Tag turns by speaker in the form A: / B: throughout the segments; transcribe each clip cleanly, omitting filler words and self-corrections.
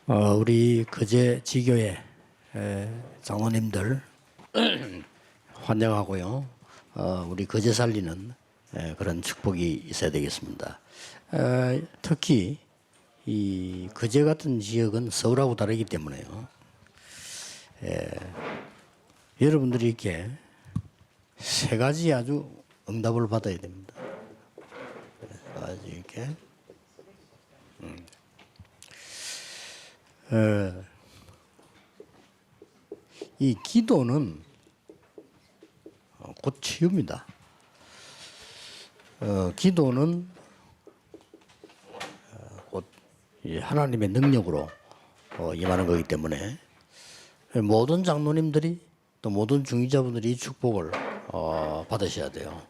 A: 우리 거제 지교회 장로님들 환영하고요. 우리 거제 살리는 그런 축복이 있어야 되겠습니다. 특히 이 거제 같은 지역은 서울하고 다르기 때문에요. 여러분들이 이렇게 세 가지 아주 응답을 받아야 됩니다. 아주 이렇게. 이 기도는 곧 치유입니다. 기도는 곧 하나님의 능력으로 임하는 거기 때문에 모든 장로님들이 또 모든 중위자분들이 이 축복을 받으셔야 돼요.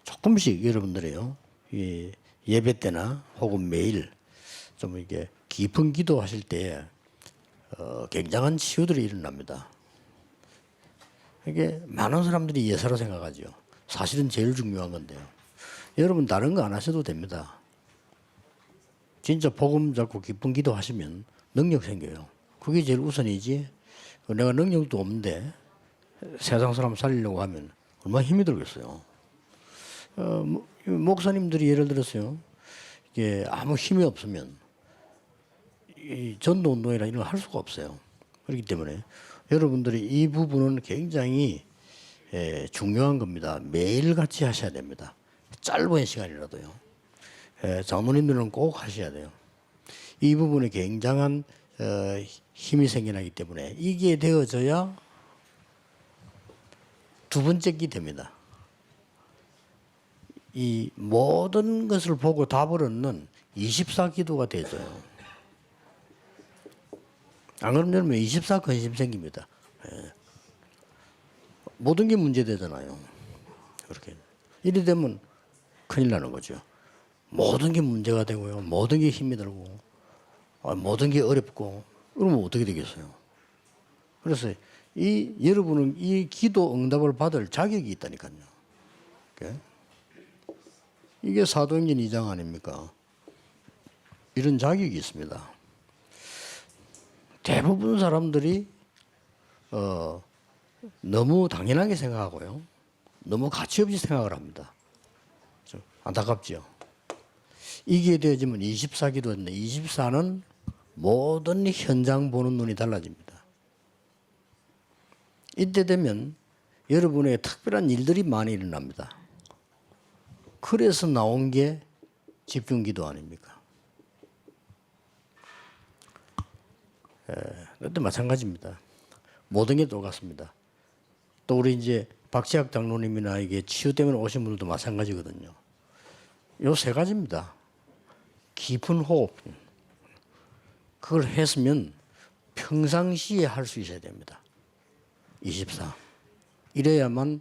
A: 조금씩 여러분들이요, 이 예배 때나 혹은 매일 좀 이게 깊은 기도하실 때 굉장한 치유들이 일어납니다. 이게 많은 사람들이 예사로 생각하죠. 사실은 제일 중요한 건데요. 여러분 다른 거 안 하셔도 됩니다. 진짜 복음 잡고 깊은 기도하시면 능력 생겨요. 그게 제일 우선이지. 내가 능력도 없는데 세상 사람 살리려고 하면 얼마나 힘이 들겠어요. 목사님들이 예를 들었어요. 이게 아무 힘이 없으면 이 전도 운동이나 이런 걸 할 수가 없어요. 그렇기 때문에 여러분들이 이 부분은 굉장히 중요한 겁니다. 매일 같이 하셔야 됩니다. 짧은 시간이라도요. 장로님들은 꼭 하셔야 돼요. 이 부분에 굉장한 힘이 생겨나기 때문에 이게 되어져야 두 번째 기 됩니다. 이 모든 것을 보고 답을 얻는 24기도가 되죠. 안 그러면 24 근심 생깁니다. 모든 게 문제되잖아요. 그렇게. 이래 되면 큰일 나는 거죠. 모든 게 문제가 되고요. 모든 게 힘이 들고, 모든 게 어렵고, 그러면 어떻게 되겠어요? 그래서 여러분은 이 기도 응답을 받을 자격이 있다니까요. 이게 사도행전 2장 아닙니까? 이런 자격이 있습니다. 대부분 사람들이 너무 당연하게 생각하고요. 너무 가치없이 생각을 합니다. 좀 안타깝죠. 이게 되어지면 24기도인데 24는 모든 현장 보는 눈이 달라집니다. 이때 되면 여러분의 특별한 일들이 많이 일어납니다. 그래서 나온 게 집중기도 아닙니까? 그것도 마찬가지입니다. 모든 게 똑같습니다. 또 우리 이제 박지학 장로님이나 이게 치유 때문에 오신 분들도 마찬가지거든요. 요 세 가지입니다. 깊은 호흡. 그걸 했으면 평상시에 할 수 있어야 됩니다. 24. 이래야만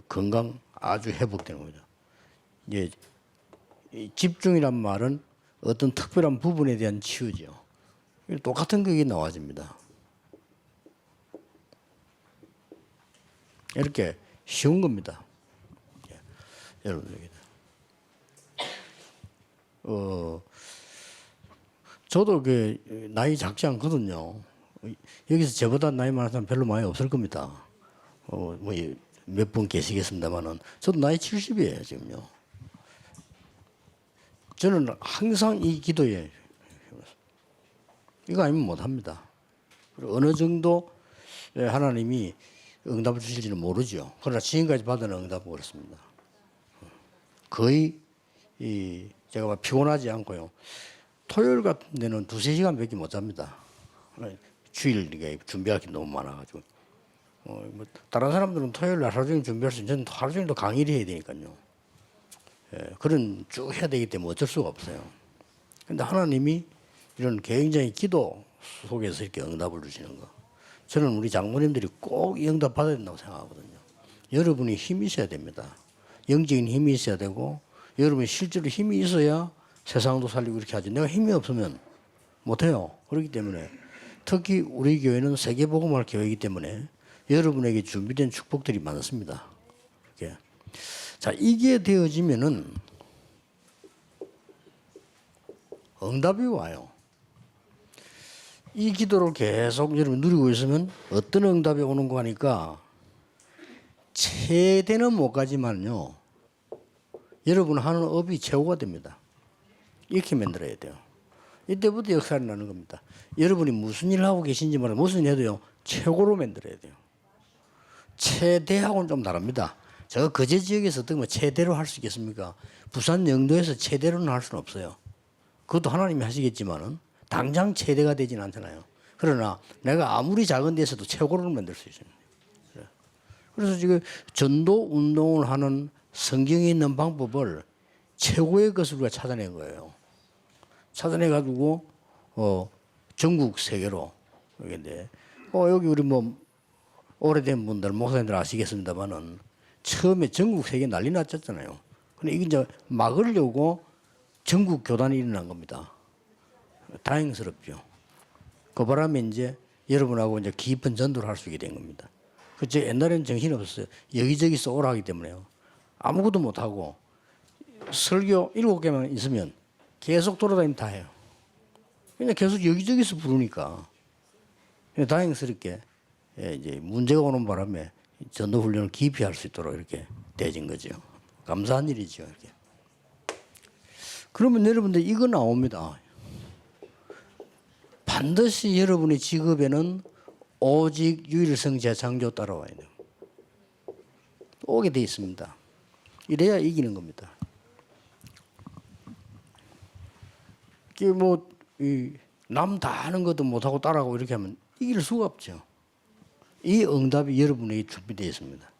A: 건강 아주 회복되는 거죠. 이제 집중이란 말은 어떤 특별한 부분에 대한 치유죠. 똑같은 그게 나와집니다. 이렇게 쉬운 겁니다. 여러분에게. 저도 그 나이 작지 않거든요. 여기서 저보다 나이 많은 사람 별로 많이 없을 겁니다. 뭐 몇 분 계시겠습니다만은 저도 나이 70이에요 지금요. 저는 항상 이 기도에 이거 아니면 못합니다. 그리고 어느 정도 하나님이 응답을 주실지는 모르죠. 그러나 지금까지 받은 응답은 그렇습니다. 거의 제가 피곤하지 않고요. 토요일 같은 데는 2~3시간밖에 못 잡니다. 주일 준비할 게 너무 많아가지고. 뭐 다른 사람들은 토요일 날 하루 종일 준비할 수 있는데 저는 하루 종일 강의를 해야 되니까요. 그런 쭉 해야 되기 때문에 어쩔 수가 없어요. 근데 하나님이 이런 굉장히 기도 속에서 이렇게 응답을 주시는 거. 저는 우리 장모님들이 꼭 이 응답 받아야 된다고 생각하거든요. 여러분이 힘이 있어야 됩니다. 영적인 힘이 있어야 되고, 여러분이 실제로 힘이 있어야 세상도 살리고 이렇게 하지. 내가 힘이 없으면 못해요. 그렇기 때문에 특히 우리 교회는 세계복음할 교회이기 때문에 여러분에게 준비된 축복들이 많습니다. 이렇게. 자, 이게 되어지면은 응답이 와요. 이 기도를 계속 여러분 누리고 있으면 어떤 응답이 오는 거 하니까 최대는 못 가지만요. 여러분 하는 업이 최고가 됩니다. 이렇게 만들어야 돼요. 이때부터 역사를 나는 겁니다. 여러분이 무슨 일을 하고 계신지 몰라 무슨 일 해도요. 최고로 만들어야 돼요. 최대하고는 좀 다릅니다. 제가 거제 지역에서 어떻게 최대로 할 수 있겠습니까? 부산 영도에서 최대로는 할 수는 없어요. 그것도 하나님이 하시겠지만은 당장 최대가 되지는 않잖아요. 그러나 내가 아무리 작은 데서도 최고로는 만들 수 있습니다. 그래서 지금 전도 운동을 하는 성경에 있는 방법을 최고의 것을 우리가 찾아낸 거예요. 찾아내 가지고 전국 세계로 여기인데 여기 우리 뭐 오래된 분들 목사님들 아시겠습니다만은 처음에 전국 세계 난리 났었잖아요. 근데 이게 이제 막으려고 전국 교단이 일어난 겁니다. 다행스럽죠. 그 바람에 이제 여러분하고 이제 깊은 전도를 할 수 있게 된 겁니다. 그저 옛날에는 정신이 없었어요. 여기저기 쏘라 하기 때문에요. 아무것도 못하고 설교 7개만 있으면 계속 돌아다니면 다 해요. 그냥 계속 여기저기서 부르니까. 다행스럽게 이제 문제가 오는 바람에 전도 훈련을 깊이 할 수 있도록 이렇게 되어진 거죠. 감사한 일이죠. 이렇게. 그러면 여러분들 이거 나옵니다. 반드시 여러분의 직업에는 오직 유일성 재창조 따라와야 돼요. 오게 돼 있습니다. 이래야 이기는 겁니다. 이게 뭐 남 다 하는 것도 못하고 따라하고 이렇게 하면 이길 수가 없죠. 이 응답이 여러분에게 준비되어 있습니다.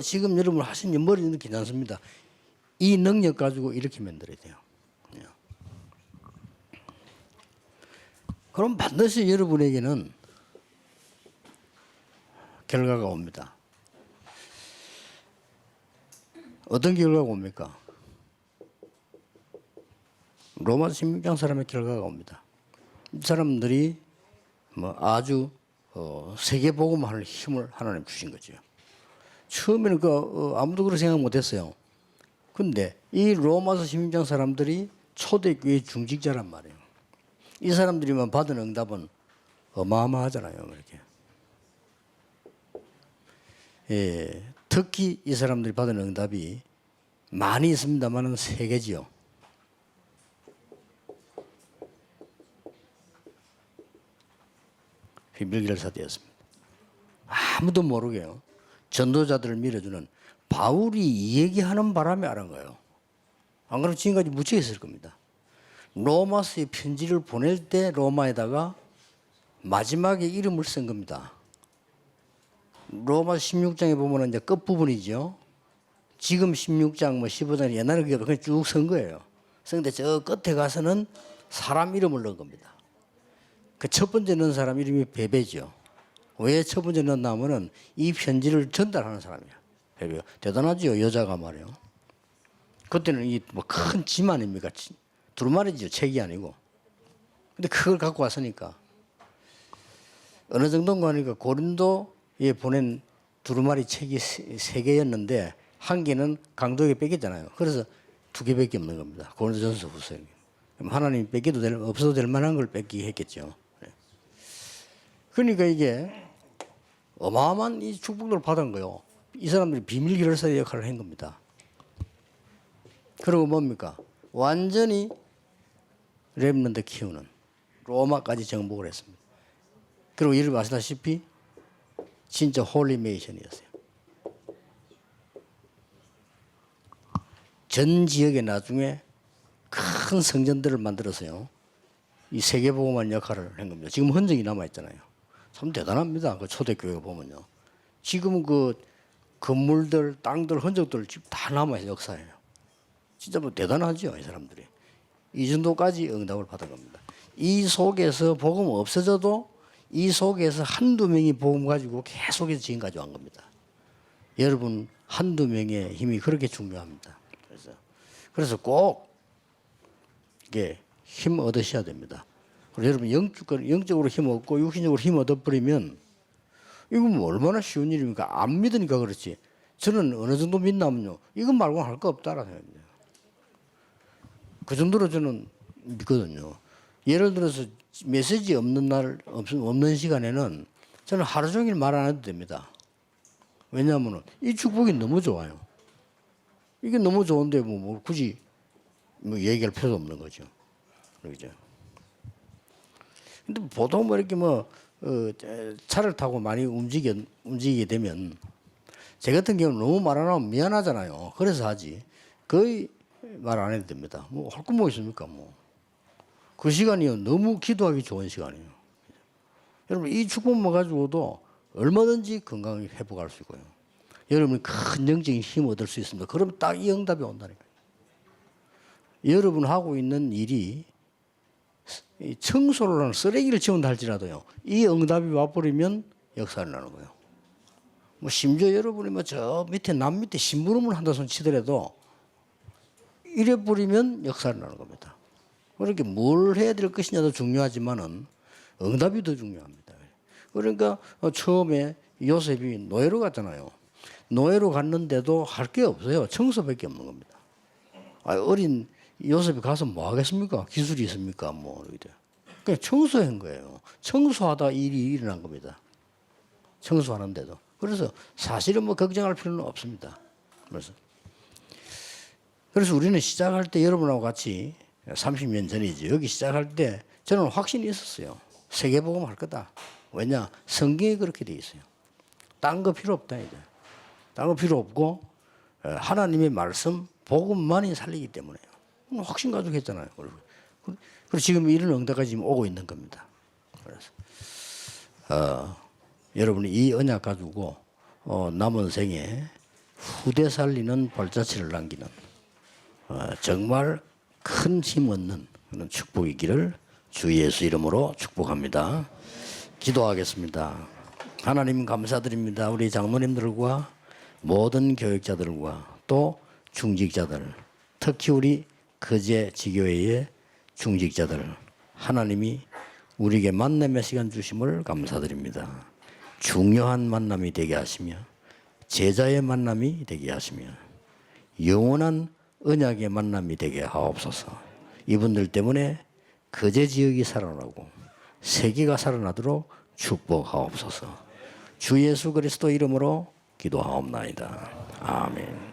A: 지금 여러분 하신 일 머리는 괜찮습니다. 이 능력 가지고 이렇게 만들어야 돼요. 그럼 반드시 여러분에게는 결과가 옵니다. 어떤 결과가 옵니까? 로마서 16장 사람의 결과가 옵니다. 이 사람들이 아주 세계 복음할 힘을 하나님 주신 거죠. 처음에는 아무도 그렇게 생각 못했어요. 근데 이 로마서 16장 사람들이 초대교회 중직자란 말이에요. 이 사람들이만 받은 응답은 어마어마하잖아요. 이렇게. 예, 특히 이 사람들이 받은 응답이 많이 있습니다만은 3개지요. 비밀결사되었습니다. 아무도 모르게요. 전도자들을 밀어주는 바울이 이 얘기하는 바람에 알은 거예요. 안 그러면 지금까지 묻혀 있을 겁니다. 로마서의 편지를 보낼 때 로마에다가 마지막에 이름을 쓴 겁니다. 로마서 16장에 보면 이제 끝부분이죠. 지금 16장 15장 옛날에 그냥 쭉 쓴 거예요. 썼는데 저 끝에 가서는 사람 이름을 넣은 겁니다. 그 첫 번째 넣은 사람 이름이 베베죠. 왜 첫 번째 넣었나 하면은 이 편지를 전달하는 사람이야. 베베. 대단하죠. 여자가 말이에요. 그때는 이 뭐 큰 짐 아닙니까? 두루마리죠. 책이 아니고. 근데 그걸 갖고 왔으니까 어느 정도인가 하니까 고린도에 보낸 두루마리 책이 3개였는데 한 개는 강도에게 뺏겼잖아요. 그래서 2개밖에 없는 겁니다. 고린도전서 후서에. 하나님이 뺏겨도 없어도 될 만한 걸 뺏기게 했겠죠. 그러니까 이게 어마어마한 이 축복을 받은 거요. 이 사람들이 비밀 결사의 역할을 한 겁니다. 그리고 뭡니까? 완전히 렘넌트 키우는 로마까지 정복을 했습니다. 그리고 여러분 아시다시피 진짜 홀리메이션이었어요. 전 지역에 나중에 큰 성전들을 만들어서요. 이 세계복음한 역할을 한 겁니다. 지금 흔적이 남아있잖아요. 참 대단합니다. 그 초대교회 보면요. 지금 그 건물들, 땅들, 흔적들 지금 다 남아있어요. 역사예요. 진짜 뭐 대단하죠. 이 사람들이. 이 정도까지 응답을 받은 겁니다. 이 속에서 복음 없어져도 이 속에서 한두 명이 복음 가지고 계속해서 지금까지 온 겁니다. 여러분 한두 명의 힘이 그렇게 중요합니다. 그래서 꼭 이게 힘 얻으셔야 됩니다. 그리고 여러분 영적으로 힘 얻고 육신적으로 힘 얻어버리면 이건 뭐 얼마나 쉬운 일입니까? 안 믿으니까 그렇지. 저는 어느 정도 믿냐면요. 이것 말고는 할 거 없다라 생각합니다. 그 정도로 저는 믿거든요. 예를 들어서 메시지 없는 날, 없는 시간에는 저는 하루 종일 말 안 해도 됩니다. 왜냐하면 이 축복이 너무 좋아요. 이게 너무 좋은데 뭐 굳이 뭐 얘기할 필요도 없는 거죠. 그죠? 근데 보통 뭐 이렇게 차를 타고 많이 움직이게 되면 제 같은 경우는 너무 말 안 하면 미안하잖아요. 그래서 하지. 거의 말 안 해도 됩니다. 뭐 할 거 뭐 있습니까? 뭐. 그 시간이요. 너무 기도하기 좋은 시간이에요. 여러분 이 축복만 가지고도 얼마든지 건강을 회복할 수 있고요. 여러분이 큰 영적인 힘을 얻을 수 있습니다. 그러면 딱 이 응답이 온다니까요. 여러분 하고 있는 일이 청소를 하는 쓰레기를 치운다 할지라도요. 이 응답이 와버리면 역사를 나는 거예요. 뭐 심지어 여러분이 뭐 저 밑에 남 밑에 심부름을 한다 손 치더라도 이래 버리면 역사를 나는 겁니다. 그렇게 뭘 해야 될 것이냐도 중요하지만은 응답이 더 중요합니다. 그러니까 처음에 요셉이 노예로 갔잖아요. 노예로 갔는데도 할 게 없어요. 청소밖에 없는 겁니다. 어린 요셉이 가서 뭐 하겠습니까? 기술이 있습니까? 뭐 그냥 청소한 거예요. 청소하다 일이 일어난 겁니다. 청소하는데도. 그래서 사실은 뭐 걱정할 필요는 없습니다. 그래서 우리는 시작할 때 여러분하고 같이 30년 전이죠. 여기 시작할 때 저는 확신이 있었어요. 세계복음 할 거다. 왜냐? 성경이 그렇게 돼 있어요. 딴 거 필요 없다 이제. 딴 거 필요 없고 하나님의 말씀, 복음만이 살리기 때문에요. 확신 가지고 했잖아요. 그리고 지금 이런 응답까지 지금 오고 있는 겁니다. 그래서 여러분이 이 언약 가지고 남은 생에 후대 살리는 발자취를 남기는 정말 큰 힘 얻는 그런 축복이기를 주 예수 이름으로 축복합니다. 기도하겠습니다. 하나님 감사드립니다. 우리 장로님들과 모든 교육자들과 또 중직자들, 특히 우리 거제 지교회의 중직자들, 하나님이 우리에게 만남의 시간 주심을 감사드립니다. 중요한 만남이 되게 하시며 제자의 만남이 되게 하시며 영원한 언약의 만남이 되게 하옵소서. 이분들 때문에 거제 지역이 살아나고 세계가 살아나도록 축복하옵소서. 주 예수 그리스도 이름으로 기도하옵나이다. 아멘.